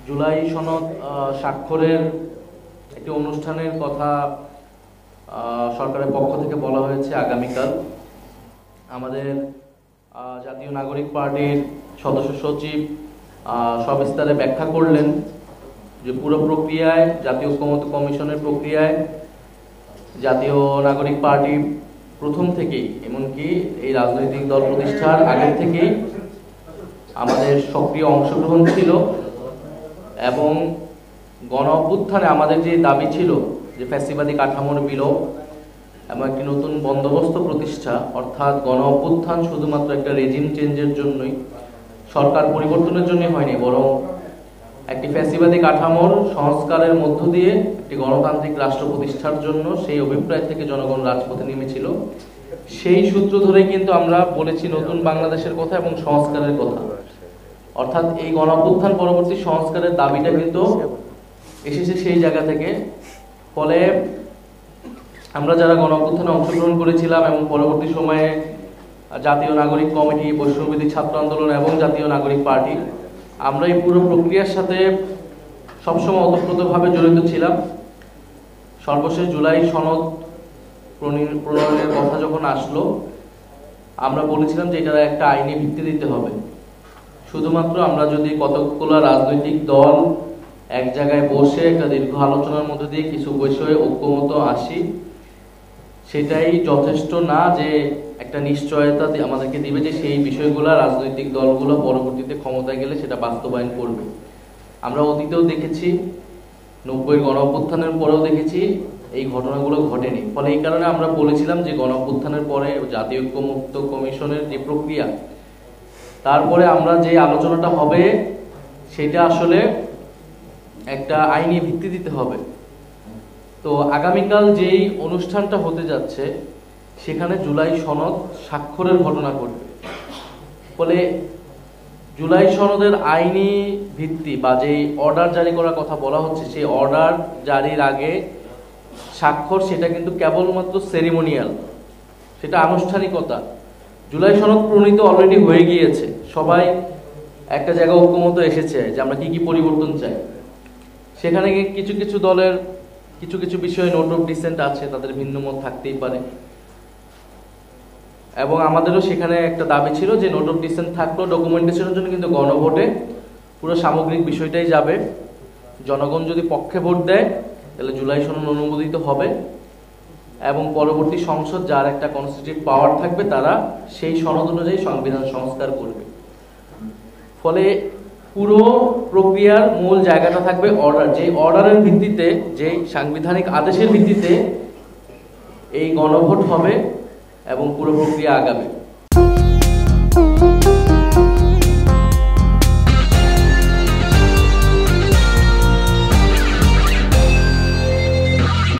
জুলাই সনদ স্বাক্ষরের একটি অনুষ্ঠানের কথা সরকারের পক্ষ থেকে বলা হয়েছে আগামীকাল। আমাদের জাতীয় নাগরিক পার্টির সদস্য সচিব সবিস্তারে ব্যাখ্যা করলেন যে পুরো প্রক্রিয়ায়, জাতীয় ঐক্যমত্য কমিশনের প্রক্রিয়ায় জাতীয় নাগরিক পার্টি প্রথম থেকেই, এমনকি এই রাজনৈতিক দল প্রতিষ্ঠার আগের থেকেই আমাদের সক্রিয় অংশগ্রহণ ছিল এবং গণ অভ্যুত্থানে আমাদের যে দাবি ছিল যে ফ্যাসিবাদী কাঠামোর বিলোপ এবং একটি নতুন বন্দোবস্ত প্রতিষ্ঠা, অর্থাৎ গণ অভ্যুত্থান শুধুমাত্র একটা রেজিম চেঞ্জের জন্যই, সরকার পরিবর্তনের জন্যই হয়নি, বরং একটি ফ্যাসিবাদী কাঠামোর সংস্কারের মধ্য দিয়ে একটি গণতান্ত্রিক রাষ্ট্র প্রতিষ্ঠার জন্য সেই অভিপ্রায় থেকে জনগণ রাজপথে নেমেছিল। সেই সূত্র ধরেই কিন্তু আমরা বলেছি নতুন বাংলাদেশের কথা এবং সংস্কারের কথা, অর্থাৎ এই গণ অভ্যুত্থান পরবর্তী সংস্কারের দাবিটা কিন্তু এসেছে সেই জায়গা থেকে। ফলে আমরা যারা গণ অভ্যুত্থানে অংশগ্রহণ করেছিলাম এবং পরবর্তী সময়ে জাতীয় নাগরিক কমিটি, বৈষম্যবিরোধী ছাত্র আন্দোলন এবং জাতীয় নাগরিক পার্টি, আমরা এই পুরো প্রক্রিয়ার সাথে সবসময় ওতপ্রোতভাবে জড়িত ছিলাম। সর্বশেষ জুলাই সনদ প্রণয়নের কথা যখন আসলো, আমরা বলেছিলাম যে এটার একটা আইনি ভিত্তি দিতে হবে। শুধুমাত্র আমরা যদি কতগুলো রাজনৈতিক দল এক জায়গায় বসে একটা দীর্ঘ আলোচনার মধ্যে দিয়ে কিছু বিষয়ে ঐক্যমত আসি, সেটাই যথেষ্ট না যে একটা নিশ্চয়তা আমাদেরকে দিবে যে সেই বিষয়গুলো রাজনৈতিক দলগুলো পরবর্তীতে ক্ষমতায় গেলে সেটা বাস্তবায়ন করবে। আমরা অতীতেও দেখেছি, 90-এর গণ অভ্যুত্থানের পরেও দেখেছি এই ঘটনাগুলো ঘটেনি। ফলে এই কারণে আমরা বলেছিলাম যে গণ অভ্যুত্থানের পরে জাতীয় ঐক্যমত্য কমিশনের যে প্রক্রিয়া, তারপরে আমরা যে আলোচনাটা হবে সেটা আসলে একটা আইনি ভিত্তি দিতে হবে। তো আগামীকাল যেই অনুষ্ঠানটা হতে যাচ্ছে সেখানে জুলাই সনদ স্বাক্ষরের ঘটনা ঘটবে। ফলে জুলাই সনদের আইনি ভিত্তি বা যেই অর্ডার জারি করার কথা বলা হচ্ছে, সেই অর্ডার জারির আগে স্বাক্ষর সেটা কিন্তু কেবলমাত্র সেরিমোনিয়াল, সেটা আনুষ্ঠানিকতা। জুলাই সনদ প্রণীত অলরেডি হয়ে গিয়েছে, সবাই একটা জায়গায় ঐক্যমত এসেছে যে আমরা কি কি পরিবর্তন চাই। সেখানে কিছু কিছু দলের কিছু কিছু বিষয়ে নোট অফ ডিসেন্ট আছে, তাদের ভিন্ন মত থাকতেই পারে, এবং আমাদেরও সেখানে একটা দাবি ছিল যে নোট অফ ডিসেন্ট থাকলেও ডকুমেন্টেশনের জন্য কিন্তু গণভোটে পুরো সামগ্রিক বিষয়টাই যাবে। জনগণ যদি পক্ষে ভোট দেয় তাহলে জুলাই সনদ অনুমোদিত হবে এবং পরবর্তী সংসদ, যার একটা কনস্টিটিউটিভ পাওয়ার থাকবে, তারা সেই সনদ অনুযায়ী সংবিধান সংস্কার করবে। ফলে পুরো প্রক্রিয়ার মূল জায়গাটা থাকবে অর্ডার, যে অর্ডারের ভিত্তিতে, যে সাংবিধানিক আদেশের ভিত্তিতে এই গণভোট হবে এবং পুরো প্রক্রিয়া আগাবে।